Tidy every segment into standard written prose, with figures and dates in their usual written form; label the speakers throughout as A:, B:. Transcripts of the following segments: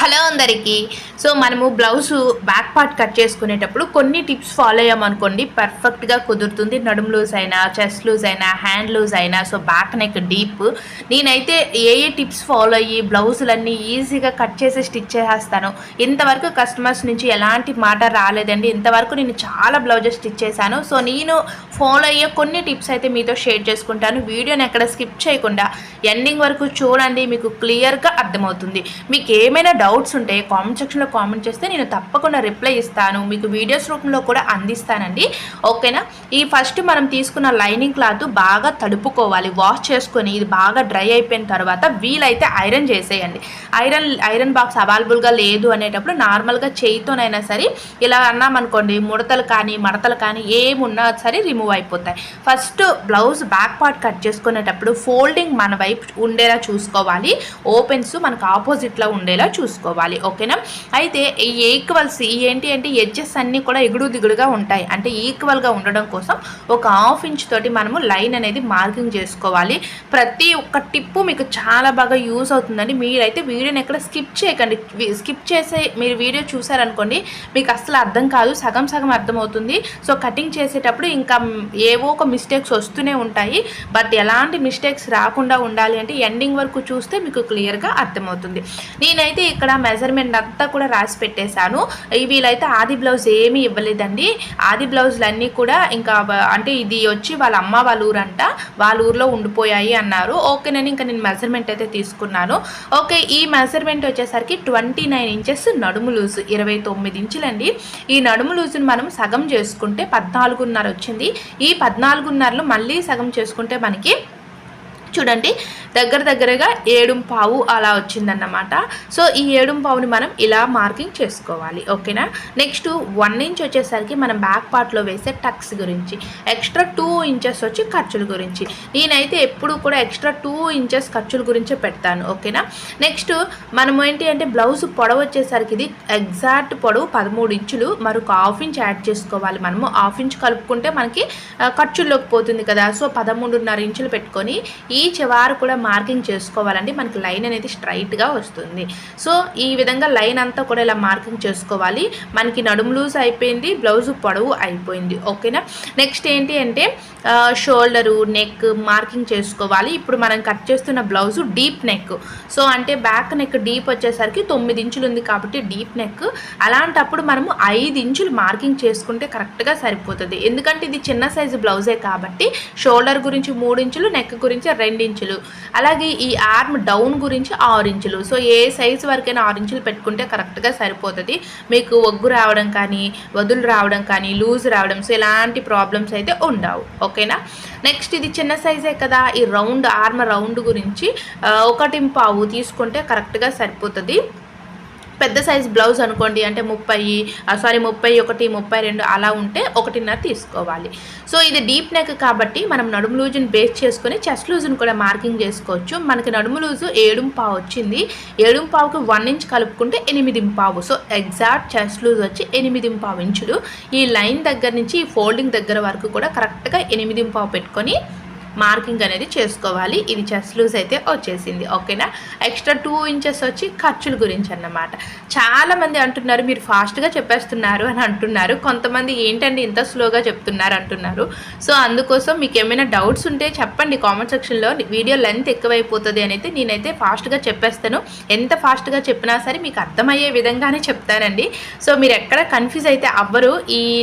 A: Hello అందరికీ. So మనము blouse back part cut చేసుకునేటప్పుడు కొన్ని టిప్స్ ఫాలో అయ్యామనుకోండి పర్ఫెక్ట్గా కుదురుతుంది. నడుము లూజ్ అయినా, చెస్ట్ లూజ్ అయినా, హ్యాండ్ లూజ్ అయినా, సో బ్యాక్ నెక్ డీప్. నేనైతే ఏ టిప్స్ ఫాలో అయ్యి బ్లౌజులన్నీ ఈజీగా కట్ చేసి స్టిచ్ చేసేస్తాను. ఇంతవరకు కస్టమర్స్ నుంచి ఎలాంటి మాట రాలేదండి. ఇంతవరకు నేను చాలా బ్లౌజెస్ స్టిచ్ చేశాను. సో నేను ఫాలో అయ్యే కొన్ని టిప్స్ అయితే మీతో షేర్ చేసుకుంటాను. వీడియోని ఎక్కడ స్కిప్ చేయకుండా ఎండింగ్ వరకు చూడండి, మీకు క్లియర్గా అర్థమవుతుంది. మీకు ఏమైనా డౌట్స్ ఉంటే కామెంట్ సెక్షన్లో కామెంట్ చేస్తే నేను తప్పకుండా రిప్లై ఇస్తాను, మీకు వీడియోస్ రూపంలో కూడా అందిస్తానండి. ఓకేనా. ఈ ఫస్ట్ మనం తీసుకున్న లైనింగ్ క్లాత్ బాగా తడుపుకోవాలి. వాష్ చేసుకొని ఇది బాగా డ్రై అయిపోయిన తర్వాత వీలైతే ఐరన్ చేసేయండి. ఐరన్ బాక్స్ అవైలబుల్గా లేదు అనేటప్పుడు నార్మల్గా చేయితోనైనా సరే ఇలా అన్నామనుకోండి, ముడతలు కానీ మడతలు కానీ ఏమున్నా సరే రిమూవ్ అయిపోతాయి. First blouse back part cut చేసుకునేటప్పుడు ఫోల్డింగ్ మన వైపు ఉండేలా చూసుకోవాలి, ఓపెన్స్ మనకు ఆపోజిట్లో ఉండేలా చూసుకోవాలి. ఓకేనా. అయితే ఈ ఈక్వల్స్ ఏంటి అంటే ఎడ్జెస్ అన్నీ కూడా ఎగుడు దిగుడుగా ఉంటాయి. అంటే ఈక్వల్గా ఉండడం కోసం ఒక హాఫ్ ఇంచ్ తోటి మనము లైన్ అనేది మార్కింగ్ చేసుకోవాలి. ప్రతి ఒక్క టిప్పు మీకు చాలా బాగా యూజ్ అవుతుందండి. మీరైతే వీడియోని ఎక్కడ స్కిప్ చేయకండి. స్కిప్ చేసే మీరు వీడియో చూసారనుకోండి మీకు అసలు అర్థం కాదు, సగం సగం అర్థమవుతుంది. సో కటింగ్ చేసేటప్పుడు ఇంకా ఏవో ఒక మిస్టేక్స్ వస్తూనే ఉంటాయి. బట్ ఎలాంటి మిస్టేక్స్ రాకుండా ఉండాలి అంటే ఎండింగ్ వరకు చూస్తే మీకు క్లియర్గా అర్థమవుతుంది. నేనైతే ఇక్కడ మెజర్మెంట్ అంతా కూడా రాసి పెట్టేశాను. వీళ్ళైతే ఆది బ్లౌజ్ ఏమీ ఇవ్వలేదండి. ఆది బ్లౌజులన్నీ కూడా ఇంకా అంటే ఇది వచ్చి వాళ్ళ అమ్మ వాళ్ళ ఊరంట, వాళ్ళ ఊర్లో ఉండిపోయాయి అన్నారు. ఓకేనని ఇంకా నేను మెజర్మెంట్ అయితే తీసుకున్నాను. ఓకే, ఈ మెజర్మెంట్ వచ్చేసరికి 29 ఇంచెస్ నడుము లూజు, 29 ఇంచులండి. ఈ నడుము లూజుని మనం సగం చేసుకుంటే 14.5 వచ్చింది. ఈ 14.5లో మళ్ళీ సగం చేసుకుంటే మనకి చూడండి దగ్గరగా 7.5 అలా వచ్చిందన్నమాట. సో ఈ 7.5ని మనం ఇలా మార్కింగ్ చేసుకోవాలి. ఓకేనా. నెక్స్ట్ 1 ఇంచ్ వచ్చేసరికి మనం బ్యాక్ పార్ట్లో వేసే టక్స్ గురించి, ఎక్స్ట్రా 2 ఇంచెస్ వచ్చి ఖర్చుల గురించి. నేనైతే ఎప్పుడు కూడా ఎక్స్ట్రా 2 ఇంచెస్ ఖర్చుల గురించే పెడతాను. ఓకేనా. నెక్స్ట్ మనం ఏంటి అంటే బ్లౌజ్ పొడవు వచ్చేసరికి ఇది ఎగ్జాక్ట్ పొడవు 13 ఇంచులు, మరొక హాఫ్ ఇంచ్ యాడ్ చేసుకోవాలి. మనము హాఫ్ ఇంచ్ కలుపుకుంటే మనకి ఖర్చుల్లోకి పోతుంది కదా. సో 13.5 ఇంచులు పెట్టుకొని ఈ చివరి కూడా మార్కింగ్ చేసుకోవాలండి. మనకి లైన్ అనేది స్ట్రైట్గా వస్తుంది. సో ఈ విధంగా లైన్ అంతా కూడా ఇలా మార్కింగ్ చేసుకోవాలి. మనకి నడుము లూజ్ అయిపోయింది, బ్లౌజ్ పొడవు అయిపోయింది. ఓకేనా. నెక్స్ట్ ఏంటి అంటే షోల్డరు, నెక్ మార్కింగ్ చేసుకోవాలి. ఇప్పుడు మనం కట్ చేస్తున్న బ్లౌజు డీప్ నెక్. సో అంటే బ్యాక్ నెక్ డీప్ వచ్చేసరికి 9 ఇంచులు ఉంది కాబట్టి డీప్ నెక్. అలాంటప్పుడు మనము 5 ఇంచులు మార్కింగ్ చేసుకుంటే కరెక్ట్గా సరిపోతుంది. ఎందుకంటే ఇది చిన్న సైజు బ్లౌజే కాబట్టి షోల్డర్ గురించి 3 ఇంచులు, నెక్ గురించి 2 ఇంచులు, అలాగే ఈ ఆర్మ్ డౌన్ గురించి 6 ఇంచులు. సో ఏ సైజు వరకైనా 6 ఇంచులు పెట్టుకుంటే కరెక్ట్గా సరిపోతుంది. మీకు ఒగ్గు రావడం కానీ, వదులు రావడం కానీ, లూజ్ రావడం, సో ఎలాంటి ప్రాబ్లమ్స్ అయితే ఉండవు. ఓకేనా. నెక్స్ట్ ఇది చిన్న సైజే కదా, ఈ రౌండ్ ఆర్మ్ రౌండ్ గురించి 1.5 తీసుకుంటే కరెక్ట్గా సరిపోతుంది. పెద్ద సైజ్ బ్లౌజ్ అనుకోండి అంటే 31, 32 అలా ఉంటే 1.5 తీసుకోవాలి. సో ఇది డీప్ నెక్ కాబట్టి మనం నడుము లూజుని బేస్ చేసుకొని చెస్ట్ లూజుని కూడా మార్కింగ్ చేసుకోవచ్చు. మనకి నడుము లూజు 7.5 వచ్చింది. 7.5కి 1 ఇంచ్ కలుపుకుంటే 8.5. సో ఎగ్జాక్ట్ చెస్ట్ లూజ్ వచ్చి 8.5 ఇంచులు. ఈ లైన్ దగ్గర నుంచి ఈ ఫోల్డింగ్ దగ్గర వరకు కూడా కరెక్ట్గా 8.5 పెట్టుకొని మార్కింగ్ అనేది చేసుకోవాలి. ఇది చెస్ట్ లూజ్ అయితే వచ్చేసింది. ఓకేనా. ఎక్స్ట్రా 2 ఇంచెస్ వచ్చి ఖర్చుల గురించి అన్నమాట. చాలామంది అంటున్నారు మీరు ఫాస్ట్గా చెప్పేస్తున్నారు అని అంటున్నారు. కొంతమంది ఏంటండి ఇంత స్లోగా చెప్తున్నారు అంటున్నారు. సో అందుకోసం మీకు ఏమైనా డౌట్స్ ఉంటే చెప్పండి కామెంట్ సెక్షన్లో. వీడియో లెంత్ ఎక్కువైపోతుంది అనేది నేనైతే ఫాస్ట్గా చెప్పేస్తాను. ఎంత ఫాస్ట్గా చెప్పినా సరే మీకు అర్థమయ్యే విధంగానే చెప్తానండి. సో మీరు ఎక్కడ కన్ఫ్యూజ్ అయితే అవ్వరు.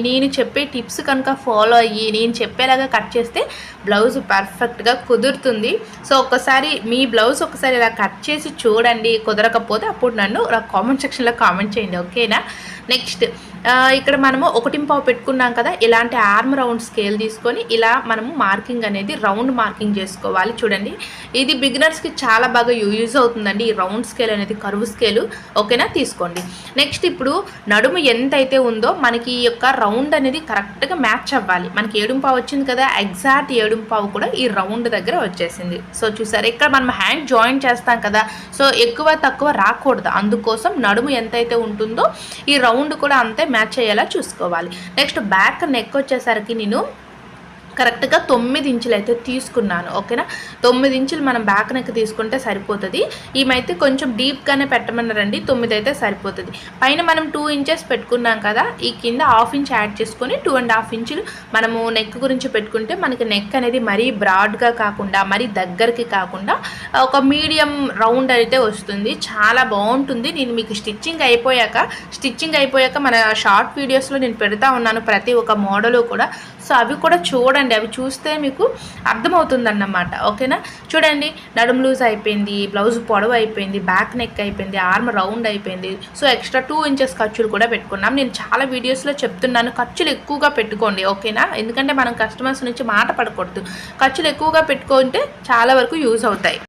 A: నేను చెప్పే టిప్స్ కనుక ఫాలో అయ్యి నేను చెప్పేలాగా కట్ చేస్తే బ్లౌజ్ పర్ఫెక్ట్గా కుదురుతుంది. సో ఒకసారి మీ బ్లౌజ్ ఒకసారి ఇలా కట్ చేసి చూడండి. కుదరకపోతే అప్పుడు నన్ను కామెంట్ సెక్షన్లో కామెంట్ చేయండి. ఓకేనా. నెక్స్ట్ ఇక్కడ మనము 1.5 పెట్టుకున్నాం కదా, ఇలాంటి ఆర్మ్ రౌండ్ స్కేల్ తీసుకొని ఇలా మనము మార్కింగ్ అనేది రౌండ్ మార్కింగ్ చేసుకోవాలి. చూడండి ఇది బిగినర్స్కి చాలా బాగా యూజ్ అవుతుందండి. ఈ రౌండ్ స్కేల్ అనేది కర్వ్ స్కేలు. ఓకేనా. తీసుకోండి. నెక్స్ట్ ఇప్పుడు నడుము ఎంత అయితే ఉందో మనకి ఈ యొక్క రౌండ్ అనేది కరెక్ట్గా మ్యాచ్ అవ్వాలి. మనకి 7.5 వచ్చింది కదా, ఎగ్జాక్ట్ 7.5 కూడా ఈ రౌండ్ దగ్గర వచ్చేసింది. సో చూసారు ఇక్కడ మనం హ్యాండ్ జాయిన్ చేస్తాం కదా, సో ఎక్కువ తక్కువ రాకూడదు. అందుకోసం నడుము ఎంతైతే ఉంటుందో ఈ రౌండ్ కూడా అంతే మ్యాచ్ అయ్యేలా చూసుకోవాలి. నెక్స్ట్ బ్యాక్ నెక్ వచ్చేసరికి నేను కరెక్ట్గా 9 ఇంచులు అయితే తీసుకున్నాను. ఓకేనా, 9 ఇంచులు మనం బ్యాక్ నెక్ తీసుకుంటే సరిపోతుంది. ఈమైతే కొంచెం డీప్గానే పెట్టమన్నారండి, 9 అయితే సరిపోతుంది. పైన మనం 2 ఇంచెస్ పెట్టుకున్నాం కదా, ఈ కింద 1/2 ఇంచ్ యాడ్ చేసుకొని 2.5 ఇంచులు మనము నెక్ గురించి పెట్టుకుంటే మనకి నెక్ అనేది మరీ బ్రాడ్గా కాకుండా మరీ దగ్గరికి కాకుండా ఒక మీడియం రౌండ్ అయితే వస్తుంది. చాలా బాగుంటుంది. నేను మీకు స్టిచ్చింగ్ అయిపోయాక మన షార్ట్ వీడియోస్లో నేను పెడతా ఉన్నాను ప్రతి ఒక్క మోడలు కూడా. సో అవి కూడా చూడండి, అవి చూస్తే మీకు అర్థమవుతుందన్నమాట. ఓకేనా, చూడండి నడుము లూజ్ అయిపోయింది, బ్లౌజ్ పొడవు అయిపోయింది, బ్యాక్ నెక్ అయిపోయింది, ఆర్మ్ రౌండ్ అయిపోయింది. సో ఎక్స్ట్రా 2 ఇంచెస్ ఖర్చులు కూడా పెట్టుకున్నాం. నేను చాలా వీడియోస్లో చెప్తున్నాను ఖర్చులు ఎక్కువగా పెట్టుకోండి. ఓకేనా, ఎందుకంటే మనం కస్టమర్స్ నుంచి మాట పడకూడదు. ఖర్చులు ఎక్కువగా పెట్టుకుంటే చాలా వరకు యూజ్ అవుతాయి.